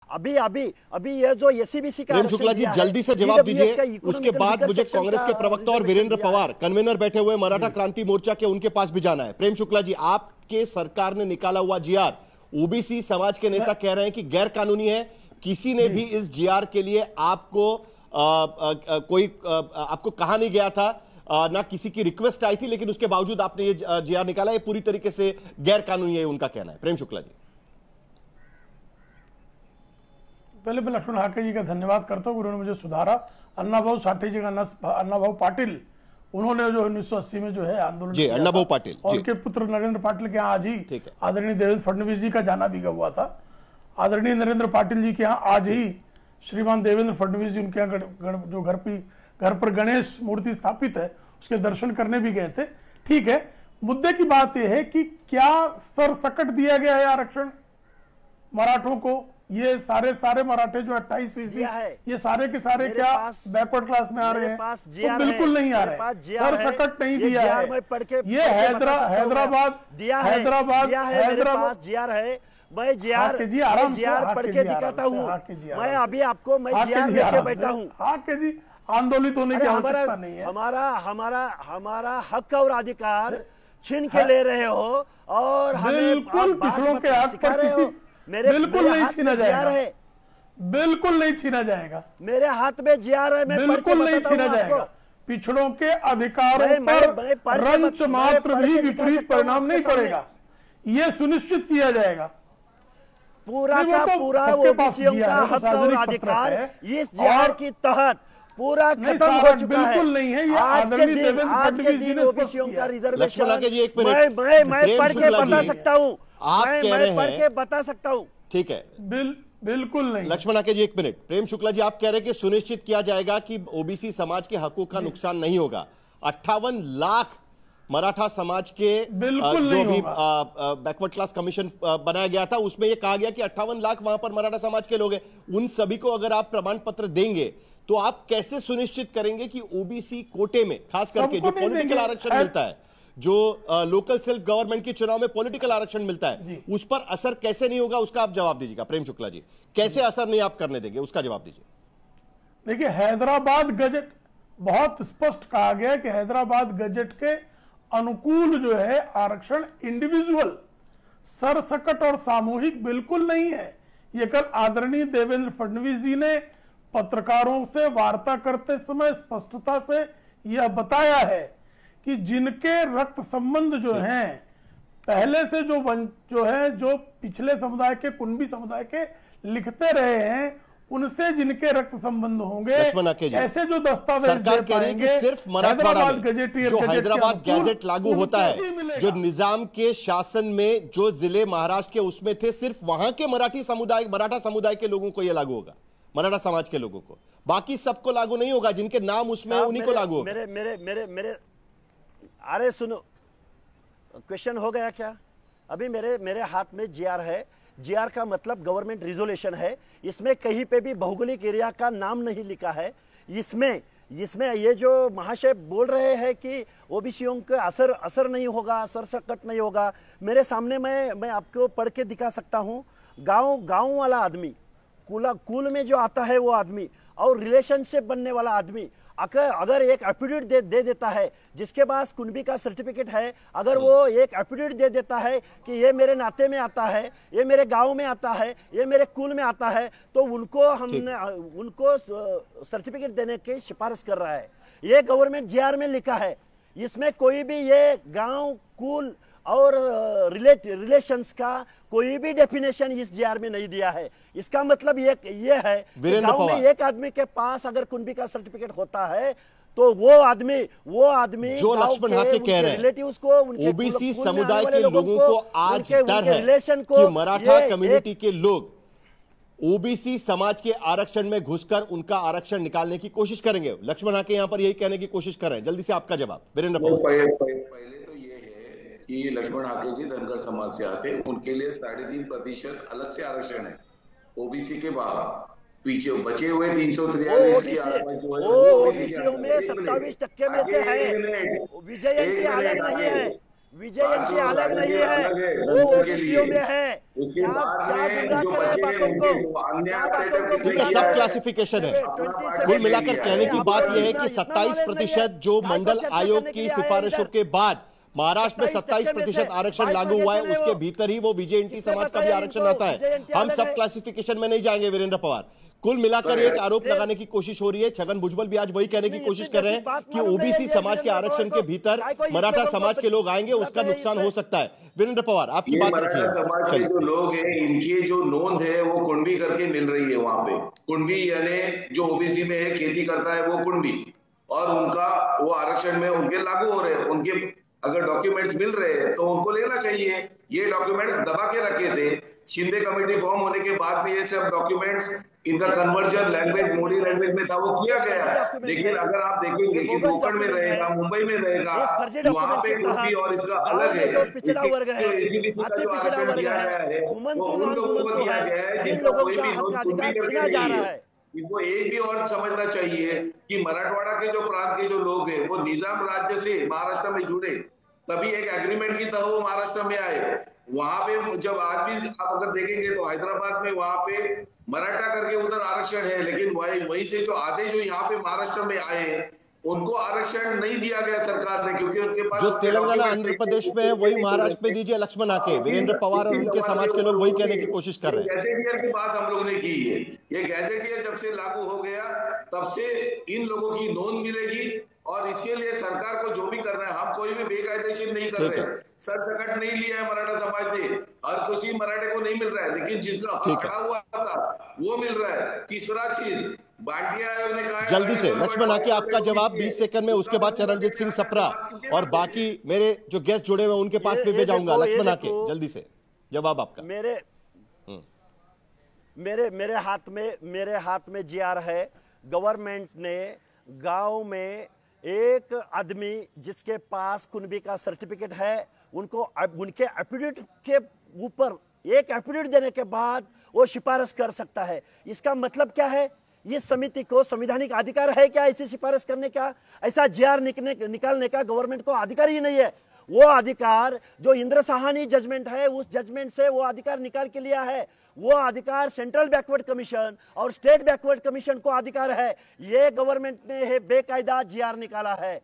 अभी अभी अभी ये जो एससीबीसी का प्रेम शुक्ला जी जल्दी से जवाब दीजिए, उसके बाद मुझे कांग्रेस के प्रवक्ता और वीरेंद्र पवार कन्वेनर बैठे हुए मराठा क्रांति मोर्चा के, उनके पास भी जाना है। प्रेम शुक्ला जी, आपके सरकार ने निकाला हुआ जीआर, ओबीसी समाज के नेता कह रहे हैं कि गैर कानूनी है, किसी ने भी इस जीआर के लिए आपको आपको कहा नहीं गया था, ना किसी की रिक्वेस्ट आई थी, लेकिन उसके बावजूद आपने ये जीआर निकाला, ये पूरी तरीके से गैर कानूनी है, उनका कहना है। प्रेम शुक्ला जी, पहले मैं लक्ष्मण हाके जी का धन्यवाद करता हूँ, उन्होंने मुझे सुधारा। अन्नाभाऊ साठे जी का अन्नाभाऊ पाटिल, उन्होंने जो 1980 में जो है आंदोलन जी, अन्नाभाऊ पाटिल और उनके पुत्र नरेंद्र पाटिल के यहाँ आज ही आदरणीय देवेंद्र फडणवीस जी का जाना भी हुआ था। आदरणीय नरेंद्र पाटिल जी के यहाँ आज ही श्रीमान देवेंद्र फडणवीस जी उनके यहाँ जो घर पर गणेश मूर्ति स्थापित है उसके दर्शन करने भी गए थे। ठीक है, मुद्दे की बात यह है कि क्या सरसकट दिया गया है आरक्षण मराठों को? ये सारे मराठे जो 28%, ये सारे के सारे क्या बैकवर्ड क्लास में आ रहे हैं? तो बिल्कुल नहीं आ रहे, सरसकट नहीं दिया है। ये हैदराबाद जीआर है, मैं जीआर पढ़ के दिखाता हूँ। मैं अभी आपको जीआर लेके बैठा हूँ। हाँ के जी, आंदोलित होने की आवश्यकता नहीं है। हमारा हक और अधिकार छीन के ले रहे हो और बिल्कुल पिछड़ों के हक पर किसी बिल्कुल नहीं छीना जाएगा, बिल्कुल नहीं छीना जाएगा। मेरे हाथ में जीआर है, मैं बिल्कुल नहीं छीना जाएगा। पिछड़ों के अधिकारों पर रंच मात्र भी विपरीत परिणाम नहीं पड़ेगा, ये सुनिश्चित किया जाएगा। पूरा का पूरा ओबीसियों का हक और अधिकार इस जीआर के तहत पूरा खत्म हो चुका है। बिल्कुल नहीं है, ये आदरणीय देवेंद्र फडणवीस जी ने ओबीसियों का रिजर्वेशन मैं पढ़ के बता सकता हूँ, आप कह रहे हैं, पढ़ के बता सकता हूँ। ठीक है, बिल्कुल नहीं। लक्ष्मण आके जी 1 मिनट। प्रेम शुक्ला जी, आप कह रहे हैं कि सुनिश्चित किया जाएगा कि ओबीसी समाज के हकों का नुकसान नहीं होगा। 58 लाख मराठा समाज के जो भी बैकवर्ड क्लास कमीशन बनाया गया था, उसमें यह कहा गया कि 58 लाख वहां पर मराठा समाज के लोग हैं। उन सभी को अगर आप प्रमाण पत्र देंगे तो आप कैसे सुनिश्चित करेंगे कि ओबीसी कोटे में, खास करके जो पॉलिटिकल आरक्षण मिलता है, जो लोकल सेल्फ गवर्नमेंट के चुनाव में पॉलिटिकल आरक्षण मिलता है, उस पर असर कैसे नहीं होगा, उसका आप जवाब दीजिएगा। प्रेम शुक्ला जी, कैसे असर नहीं आप करने देंगे, उसका जवाब दीजिए। देखिए, हैदराबाद गजट बहुत स्पष्ट कहा गया कि हैदराबाद गजट के अनुकूल जो है आरक्षण इंडिविजुअल, सरसकट और सामूहिक बिल्कुल नहीं है। यह कल आदरणीय देवेंद्र फडणवीस जी ने पत्रकारों से वार्ता करते समय स्पष्टता से यह बताया है कि जिनके रक्त संबंध जो हैं पहले से जो पिछले समुदाय के, कुणबी समुदाय के लिखते रहे हैं, उनसे जिनके रक्त संबंध होंगे, ऐसे जो दस्तावेज सरकार कह रही है कि सिर्फ मराठवाड़ा में जो हैदराबाद गैजेट लागू होता है, जो निजाम के शासन में जो जिले महाराष्ट्र के उसमें थे, सिर्फ वहां के मराठा समुदाय के लोगों को यह लागू होगा, मराठा समाज के लोगों को, बाकी सबको लागू नहीं होगा। जिनके नाम उसमें उन्हीं को लागू होगा। मेरे अरे सुनो, क्वेश्चन हो गया क्या? अभी मेरे हाथ में जीआर है। जीआर का मतलब गवर्नमेंट रिजोल्यूशन है। इसमें कहीं पे भी भौगोलिक एरिया का नाम नहीं लिखा है। इसमें ये जो महाशय बोल रहे हैं कि ओबीसीयों का असर नहीं होगा, सरसकट नहीं होगा, मेरे सामने मैं आपको पढ़ के दिखा सकता हूँ। गांव वाला आदमी, कुल में जो आता है वो आदमी, और रिलेशनशिप बनने वाला आदमी अगर एक एफिडेविट दे देता है, जिसके पास कुणबी का सर्टिफिकेट है, अगर वो एक एफिडेविट दे देता है कि ये मेरे नाते में आता है, ये मेरे गांव में आता है, ये मेरे कुल में आता है, तो उनको सर्टिफिकेट देने की सिफारिश कर रहा है। ये गवर्नमेंट जीआर में लिखा है। इसमें कोई भी ये गांव, कुल और रिलेशंस का कोई भी डेफिनेशन इस जीआर में नहीं दिया है। इसका मतलब ये है कि गांव में एक आदमी के पास अगर कुणबी का सर्टिफिकेट होता है तो वो आदमी जो लक्ष्मण हाके कह रहे हैं, ओबीसी समुदाय के लोगों को आज डर है कि मराठा कम्युनिटी के लोग ओबीसी समाज के आरक्षण में घुसकर उनका आरक्षण निकालने की कोशिश करेंगे। लक्ष्मण हाके यहां पर यही कहने की कोशिश कर रहे हैं। जल्दी से आपका जवाब वीरेंद्र पवार। पहले तो ये है कि लक्ष्मण हाके जी धनगर समाज से आते, उनके लिए 3.5% अलग से आरक्षण है। ओबीसी के बाद पीछे बचे हुए 343 की ओबीसी में 27% में से है। विजय की अलग नहीं है। विजयंती अलग नहीं है, वो ओबीसीओ में है। उसके क्या बाद क्या में गुमराह जो कर रहे हैं बचे बातों को? उनके अन्य क्या बातों को ठीक है, गुमराह सब कर- क्लासिफिकेशन है। 27 कुल मिलाकर कहने की आपको बात यह है इतना- कि इतना 27% जो knowledge नहीं है। मंडल चर्चा आयोग करने के की लिए आए सिफारिशों इधर। के बाद महाराष्ट्र में 27% 27% आरक्षण 22% लागू हुआ है, है वो। उसके भीतर ही वो विजयंती किसने समाज का भी बताया आरक्षण इनको? आता है। विजयंती हम अलग सब है। क्लासिफिकेशन में नहीं जाएंगे वीरेंद्र पवार। कुल मिलाकर एक आरोप ये- लगाने की कोशिश हो रही है। छगन भुजबल भी आज वही कहने की इतनी- कोशिश इतनी कर रहे बेसिक बात हैं कि मालूम नहीं है ओबीसी ये समाज के वीरेंद्र आरक्षण पवार के को। भीतर काय को इस मराठा लोगों को समाज के लोग आएंगे, उसका इसमें- नुकसान हो सकता है। वीरेंद्र पवार आपकी ये बात मराठा रखिए। समाज के चलिए, जो लोग हैं, इनकी जो नोंद है वो कुंडवी करके मिल रही है वहां पे। कुंडवी यानी जो ओबीसी में है, खेती करता है वो कुंडवी, और उनका वो आरक्षण में उनके लागू हो रहे हैं। उनके अगर डॉक्यूमेंट्स मिल रहे हैं तो उनको लेना चाहिए। ये डॉक्यूमेंट्स दबा के रखे थे। शिंदे कमेटी फॉर्म होने के बाद भी ये सब डॉक्यूमेंट्स, इनका कन्वर्जन लैंग्वेज मोडी लैंग्वेज में था, वो किया गया है। लेकिन अगर आप देखेंगे कि कोकण में रहेगा, मुंबई में रहेगा, वहां पे कुंडवी और इसका अलग है। पिछड़ा वर्ग है, एससीबीसी का अति जो पिछड़ा आरक्षण वर्ग दिया गया है, है वो घुमंतु उन नॉन लोगों को घुमंतु दिया है, गया है जिन जिनका लोगों कोई का भी हक नोंद कुंडवी अधिकार करके छीना जा नहीं रहा है। है। इनको एक भी और समझना चाहिए कि मराठवाड़ा के जो प्रांत के जो लोग हैं वो निजाम राज्य से महाराष्ट्र में जुड़े, तभी एक एग्रीमेंट की तरह वो महाराष्ट्र में आए। वहां पे जब आज भी आप अगर देखेंगे तो हैदराबाद में वहां पे मराठा करके उधर आरक्षण है, लेकिन वहीं से जो आधे जो यहाँ पे महाराष्ट्र में आए हैं उनको आरक्षण नहीं दिया गया सरकार ने, क्योंकि उनके पास जो तेलंगाना आंध्र प्रदेश में है वही महाराष्ट्र में दीजिए लक्ष्मण आके। वीरेंद्र पवार और उनके समाज के लोग वही कहने की कोशिश कर रहे हैं। गैजेटियर की बात हम लोग ने की है। ये गैजेटियर जब से लागू हो गया तब से इन लोगों की नोंद मिलेगी, और इसके लिए सरकार को जो भी करना है, हम कोई भी बेकायदेशीर नहीं कर रहे। सरसकट नहीं लिया है मराठा समाज ने, हर किसी मराठे को नहीं मिल रहा है, लेकिन जिसका हक खड़ा हुआ था वो मिल रहा है। तीसरा चीज बांटिया आयोग ने कहा, जल्दी से लक्ष्मण आके आपका जवाब 20 सेकंड में, उसके बाद चरणजीत सिंह सप्रा और बाकी मेरे जो गेस्ट जुड़े हुए उनके पास भी मैं जाऊंगा। लक्ष्मण आके जल्दी से जवाब आपका। मेरे हाथ में जीआर है। गवर्नमेंट ने गांव में एक आदमी जिसके पास कुनबी का सर्टिफिकेट है, उनको उनके एफिडेविट के ऊपर एक एफिडेविट देने के बाद वो सिफारिश कर सकता है। इसका मतलब क्या है? इस समिति को संवैधानिक अधिकार है क्या ऐसी सिफारिश करने का? ऐसा जीआर निकालने का गवर्नमेंट को अधिकार ही नहीं है। वो अधिकार जो इंद्र साहनी जजमेंट है, उस जजमेंट से वो अधिकार निकाल के लिया है। वो अधिकार सेंट्रल बैकवर्ड कमीशन और स्टेट बैकवर्ड कमीशन को अधिकार है। ये गवर्नमेंट ने बेकायदा जीआर निकाला है।